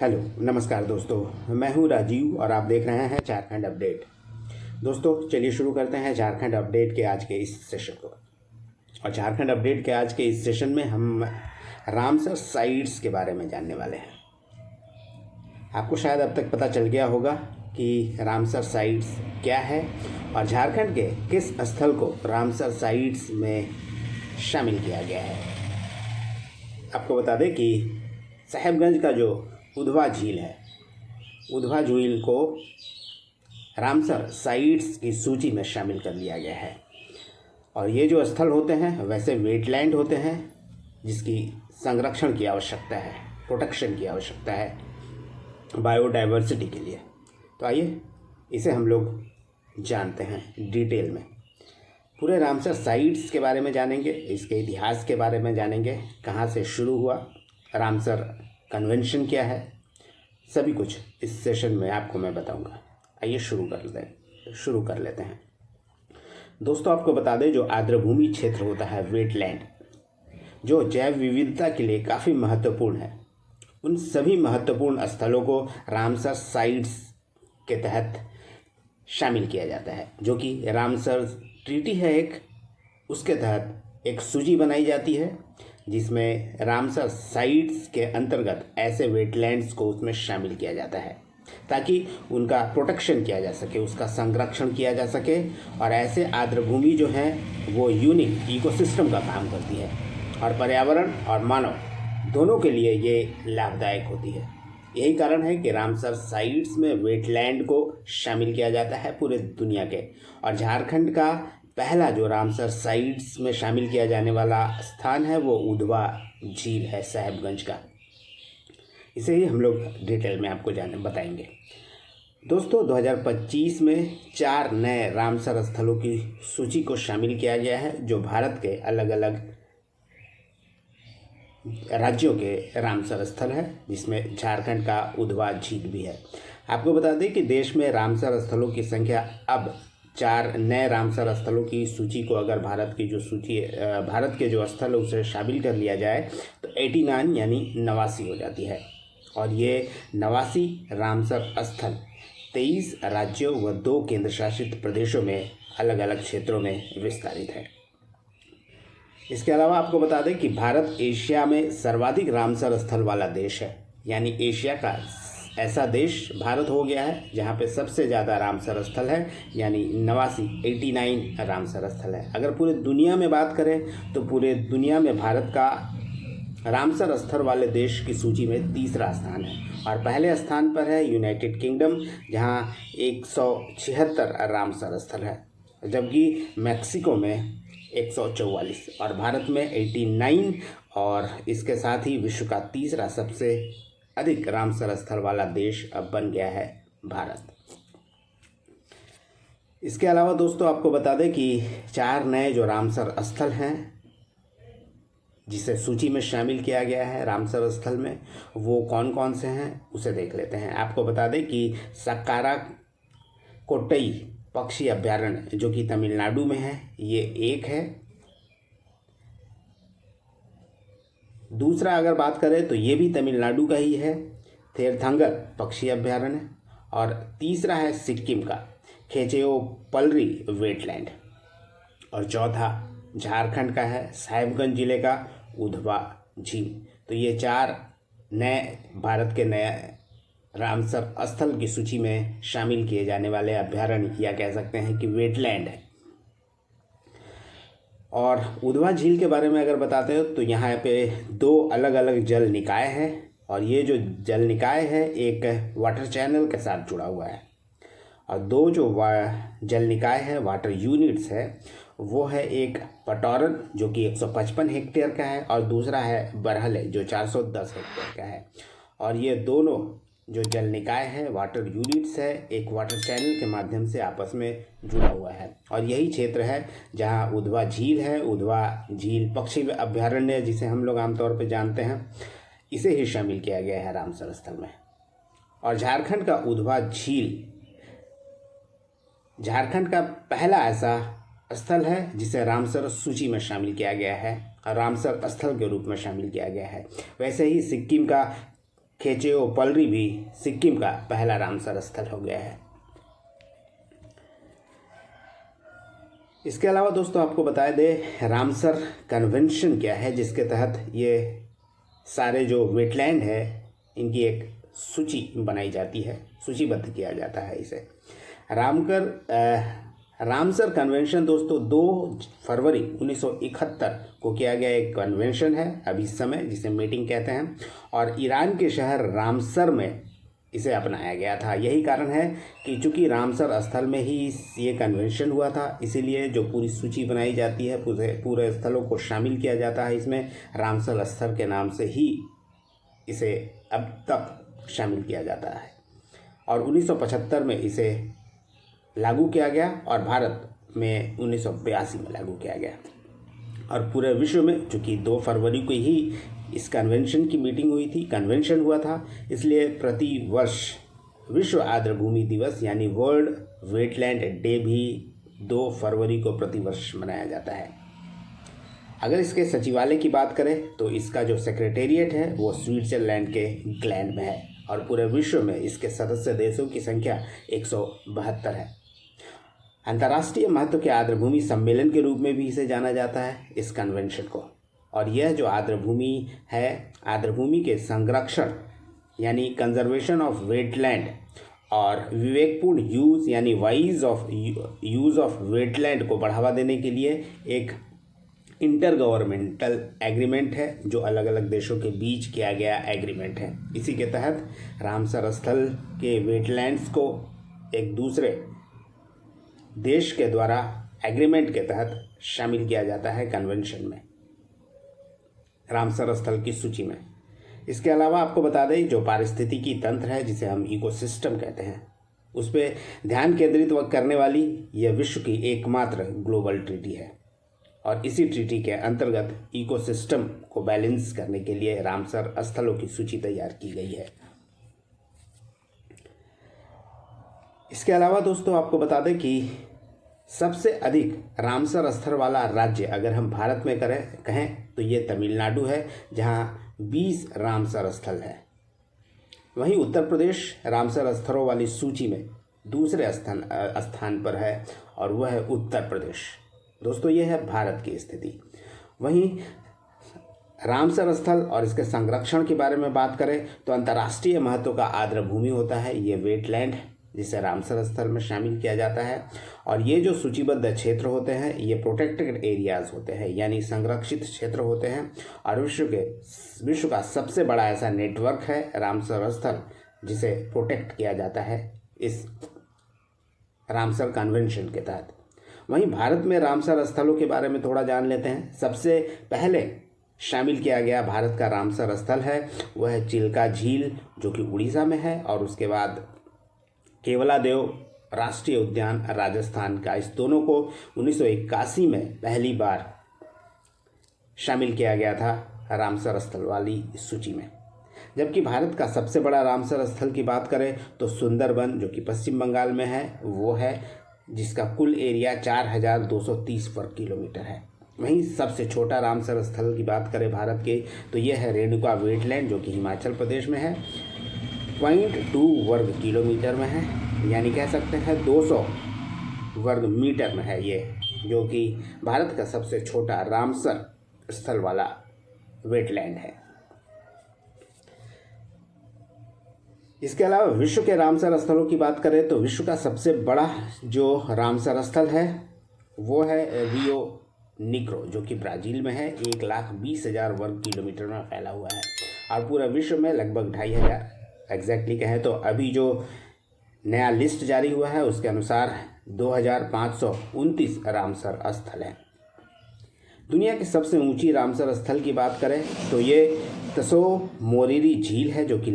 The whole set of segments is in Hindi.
हेलो नमस्कार दोस्तों, मैं हूं राजीव और आप देख रहे हैं झारखंड अपडेट। दोस्तों चलिए शुरू करते हैं झारखंड अपडेट के आज के इस सेशन को। और झारखंड अपडेट के आज के इस सेशन में हम रामसर साइट्स के बारे में जानने वाले हैं। आपको शायद अब तक पता चल गया होगा कि रामसर साइट्स क्या है और झारखंड के किस स्थल को रामसर साइट्स में शामिल किया गया है। आपको बता दें कि साहेबगंज का जो उधवा झील है, उधवा झील को रामसर साइट्स की सूची में शामिल कर लिया गया है। और ये जो स्थल होते हैं वैसे वेटलैंड होते हैं जिसकी संरक्षण की आवश्यकता है, प्रोटेक्शन की आवश्यकता है बायोडाइवर्सिटी के लिए। तो आइए इसे हम लोग जानते हैं डिटेल में। पूरे रामसर साइट्स के बारे में जानेंगे, इसके इतिहास के बारे में जानेंगे, कहाँ से शुरू हुआ, रामसर कन्वेंशन क्या है, सभी कुछ इस सेशन में आपको मैं बताऊंगा। आइए शुरू कर लेते हैं। दोस्तों आपको बता दें, जो आर्द्रभूमि क्षेत्र होता है, वेटलैंड, जो जैव विविधता के लिए काफ़ी महत्वपूर्ण है, उन सभी महत्वपूर्ण स्थलों को रामसर साइट्स के तहत शामिल किया जाता है। जो कि रामसर ट्रीटी है एक, उसके तहत एक सूची बनाई जाती है जिसमें रामसर साइट्स के अंतर्गत ऐसे वेटलैंड्स को उसमें शामिल किया जाता है ताकि उनका प्रोटेक्शन किया जा सके, उसका संरक्षण किया जा सके। और ऐसे आर्द्रभूमि जो है वो यूनिक इकोसिस्टम का काम करती है और पर्यावरण और मानव दोनों के लिए ये लाभदायक होती है। यही कारण है कि रामसर साइट्स में वेटलैंड को शामिल किया जाता है पूरे दुनिया के। और झारखंड का पहला जो रामसर साइट्स में शामिल किया जाने वाला स्थान है वो उधवा झील है, साहेबगंज का। इसे ही हम लोग डिटेल में आपको बताएंगे। दोस्तों 2025 में 4 नए रामसर स्थलों की सूची को शामिल किया गया है जो भारत के अलग अलग राज्यों के रामसर स्थल है, जिसमें झारखंड का उधवा झील भी है। आपको बता दें कि देश में रामसर स्थलों की संख्या अब 4 नए रामसर स्थलों की सूची को अगर भारत की जो सूची भारत के जो स्थल उसे शामिल कर लिया जाए तो 89 यानी 89 हो जाती है। और ये 89 रामसर स्थल 23 राज्यों व 2 केंद्र शासित प्रदेशों में अलग अलग क्षेत्रों में विस्तारित है। इसके अलावा आपको बता दें कि भारत एशिया में सर्वाधिक रामसर स्थल वाला देश है, यानी एशिया का ऐसा देश भारत हो गया है जहाँ पे सबसे ज़्यादा रामसर स्थल है, यानी 89 रामसर स्थल है। अगर पूरे दुनिया में बात करें तो पूरे दुनिया में भारत का रामसर स्थल वाले देश की सूची में तीसरा स्थान है। और पहले स्थान पर है यूनाइटेड किंगडम, जहाँ 176 रामसर स्थल है, जबकि मैक्सिको में 144 और भारत में 89। और इसके साथ ही विश्व का तीसरा सबसे अधिक रामसर स्थल वाला देश अब बन गया है भारत। इसके अलावा दोस्तों आपको बता दें कि 4 नए जो रामसर स्थल हैं जिसे सूची में शामिल किया गया है रामसर स्थल में, वो कौन कौन से हैं उसे देख लेते हैं। आपको बता दें कि सक्कारा कोट्टई पक्षी अभ्यारण्य जो कि तमिलनाडु में है, ये एक है। दूसरा अगर बात करें तो ये भी तमिलनाडु का ही है, थेरथंगल पक्षी अभ्यारण्य। और तीसरा है सिक्किम का खेचेओपल्री वेटलैंड। और चौथा झारखंड का है साहेबगंज जिले का उधवा झील। तो ये 4 नए भारत के नए रामसर स्थल की सूची में शामिल किए जाने वाले अभ्यारण्य या कह सकते हैं कि वेटलैंड है। और उधवा झील के बारे में अगर बताते हो तो यहाँ पे 2 अलग अलग जल निकाय हैं। और ये जो जल निकाय है एक वाटर चैनल के साथ जुड़ा हुआ है। और 2 जो जल निकाय है, वाटर यूनिट्स है, वो है एक पटौरन जो कि 155 हेक्टेयर का है और दूसरा है बरहले जो 410 हेक्टेयर का है। और ये दोनों जो जल निकाय है, वाटर यूनिट्स है, एक वाटर चैनल के माध्यम से आपस में जुड़ा हुआ है। और यही क्षेत्र है जहां उधवा झील है। उधवा झील पक्षी अभ्यारण्य जिसे हम लोग आमतौर पर जानते हैं, इसे ही शामिल किया गया है रामसर स्थल में। और झारखंड का उधवा झील झारखंड का पहला ऐसा स्थल है जिसे रामसर सूची में शामिल किया गया है, रामसर स्थल के रूप में शामिल किया गया है। वैसे ही सिक्किम का खेचेओ पलरी भी सिक्किम का पहला रामसर स्थल हो गया है। इसके अलावा दोस्तों आपको बता दें रामसर कन्वेंशन क्या है, जिसके तहत ये सारे जो वेटलैंड है इनकी एक सूची बनाई जाती है, सूचीबद्ध किया जाता है इसे। रामसर कन्वेंशन दोस्तों 2 फरवरी 1971 को किया गया एक कन्वेंशन है अभी इस समय, जिसे मीटिंग कहते हैं, और ईरान के शहर रामसर में इसे अपनाया गया था। यही कारण है कि चूंकि रामसर स्थल में ही ये कन्वेंशन हुआ था, इसीलिए जो पूरी सूची बनाई जाती है, पूरे स्थलों को शामिल किया जाता है इसमें, रामसर स्थल के नाम से ही इसे अब तक शामिल किया जाता है। और 1975 में इसे लागू किया गया और भारत में 1982 में लागू किया गया। और पूरे विश्व में चूँकि 2 फरवरी को ही इस कन्वेंशन की मीटिंग हुई थी, कन्वेंशन हुआ था, इसलिए प्रति वर्ष विश्व आर्द्रभूमि दिवस यानी वर्ल्ड वेटलैंड डे भी 2 फरवरी को प्रतिवर्ष मनाया जाता है। अगर इसके सचिवालय की बात करें तो इसका जो सेक्रेटेरिएट है वो स्विट्जरलैंड के ग्लैंड में है और पूरे विश्व में इसके सदस्य देशों की संख्या 172 है। अंतर्राष्ट्रीय महत्व के आर्द्रभूमि सम्मेलन के रूप में भी इसे जाना जाता है इस कन्वेंशन को। और यह जो आर्द्रभूमि है, आर्द्रभूमि के संरक्षण यानी कंजर्वेशन ऑफ वेटलैंड और विवेकपूर्ण यूज़ यानी wise of use of wetland को बढ़ावा देने के लिए एक इंटर गवर्नमेंटल एग्रीमेंट है, जो अलग अलग देशों के बीच किया गया एग्रीमेंट है। इसी के तहत रामसर स्थल के वेटलैंड्स को एक दूसरे देश के द्वारा एग्रीमेंट के तहत शामिल किया जाता है कन्वेंशन में, रामसर स्थल की सूची में। इसके अलावा आपको बता दें जो पारिस्थितिकी तंत्र है, जिसे हम इकोसिस्टम कहते हैं, उस पर ध्यान केंद्रित करने वाली यह विश्व की एकमात्र ग्लोबल ट्रीटी है। और इसी ट्रीटी के अंतर्गत इकोसिस्टम को बैलेंस करने के लिए रामसर स्थलों की सूची तैयार की गई है। इसके अलावा दोस्तों आपको बता दें कि सबसे अधिक रामसर स्थल वाला राज्य अगर हम भारत में कहें तो ये तमिलनाडु है, जहाँ 20 रामसर स्थल है। वहीं उत्तर प्रदेश रामसर स्थलों वाली सूची में दूसरे स्थान पर है और वह है उत्तर प्रदेश। दोस्तों ये है भारत की स्थिति। वहीं रामसर स्थल और इसके संरक्षण के बारे में बात करें तो अंतर्राष्ट्रीय महत्व का आर्द्रभूमि होता है ये वेटलैंड, जिसे रामसर स्थल में शामिल किया जाता है। और ये जो सूचीबद्ध क्षेत्र होते हैं ये प्रोटेक्टेड एरियाज होते हैं, यानी संरक्षित क्षेत्र होते हैं। और विश्व का सबसे बड़ा ऐसा नेटवर्क है रामसर स्थल, जिसे प्रोटेक्ट किया जाता है इस रामसर कन्वेंशन के तहत। वहीं भारत में रामसर स्थलों के बारे में थोड़ा जान लेते हैं। सबसे पहले शामिल किया गया भारत का रामसर स्थल है वह है चिल्का झील, जो कि उड़ीसा में है, और उसके बाद केवलादेव राष्ट्रीय उद्यान राजस्थान का। इस दोनों को 1981 में पहली बार शामिल किया गया था रामसर स्थल वाली इस सूची में। जबकि भारत का सबसे बड़ा रामसर स्थल की बात करें तो सुंदरबन, जो कि पश्चिम बंगाल में है, वो है, जिसका कुल एरिया 4230 वर्ग किलोमीटर है। वहीं सबसे छोटा रामसर स्थल की बात करें भारत के तो यह है रेणुका वेटलैंड, जो कि हिमाचल प्रदेश में है, 0.2 वर्ग किलोमीटर में है, यानी कह सकते हैं 200 वर्ग मीटर में है ये, जो कि भारत का सबसे छोटा रामसर स्थल वाला वेटलैंड है। इसके अलावा विश्व के रामसर स्थलों की बात करें तो विश्व का सबसे बड़ा जो रामसर स्थल है वो है रियो निग्रो, जो कि ब्राज़ील में है, 1,20,000 वर्ग किलोमीटर में फैला हुआ है। और पूरा विश्व में लगभग 2,500 एग्जैक्टली कहें तो अभी जो नया लिस्ट जारी हुआ है उसके अनुसार 2,529 रामसर स्थल हैं। दुनिया की सबसे ऊंची रामसर स्थल की बात करें तो ये तसो मोरिरी झील है, जो कि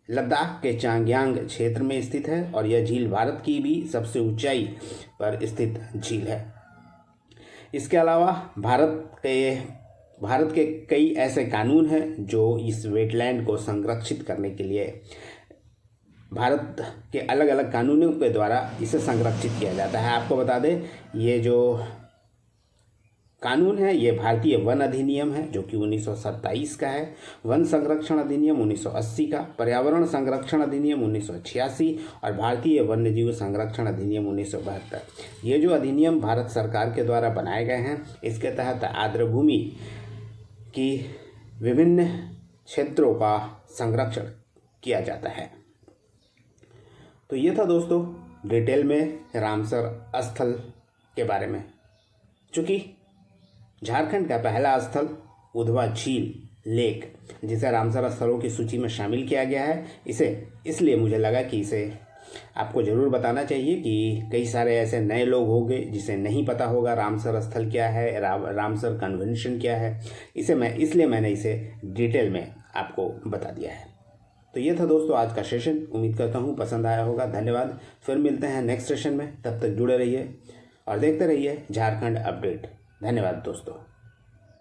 लद्दाख के चांगयांग क्षेत्र में स्थित है, और यह झील भारत की भी सबसे ऊंचाई पर स्थित झील है। इसके अलावा भारत के कई ऐसे कानून हैं जो इस वेटलैंड को संरक्षित करने के लिए भारत के अलग अलग कानूनों के द्वारा इसे संरक्षित किया जाता है। आपको बता दें ये जो कानून है ये भारतीय वन अधिनियम है जो कि 1927 का है, वन संरक्षण अधिनियम 1980 का, पर्यावरण संरक्षण अधिनियम 1986 और भारतीय वन्यजीव संरक्षण अधिनियम 1972। ये जो अधिनियम भारत सरकार के द्वारा बनाए गए हैं, इसके तहत आर्द्रभूमि की विभिन्न क्षेत्रों का संरक्षण किया जाता है। तो ये था दोस्तों डिटेल में रामसर स्थल के बारे में। चूँकि झारखंड का पहला स्थल उधवा झील लेक, जिसे रामसर स्थलों की सूची में शामिल किया गया है, इसलिए मुझे लगा कि इसे आपको ज़रूर बताना चाहिए कि कई सारे ऐसे नए लोग होंगे जिसे नहीं पता होगा रामसर स्थल क्या है, रामसर कन्वेंशन क्या है। इसलिए मैंने इसे डिटेल में आपको बता दिया है। तो ये था दोस्तों आज का सेशन। उम्मीद करता हूँ पसंद आया होगा। धन्यवाद। फिर मिलते हैं नेक्स्ट सेशन में। तब तक जुड़े रहिए और देखते रहिए झारखंड अपडेट। धन्यवाद दोस्तों।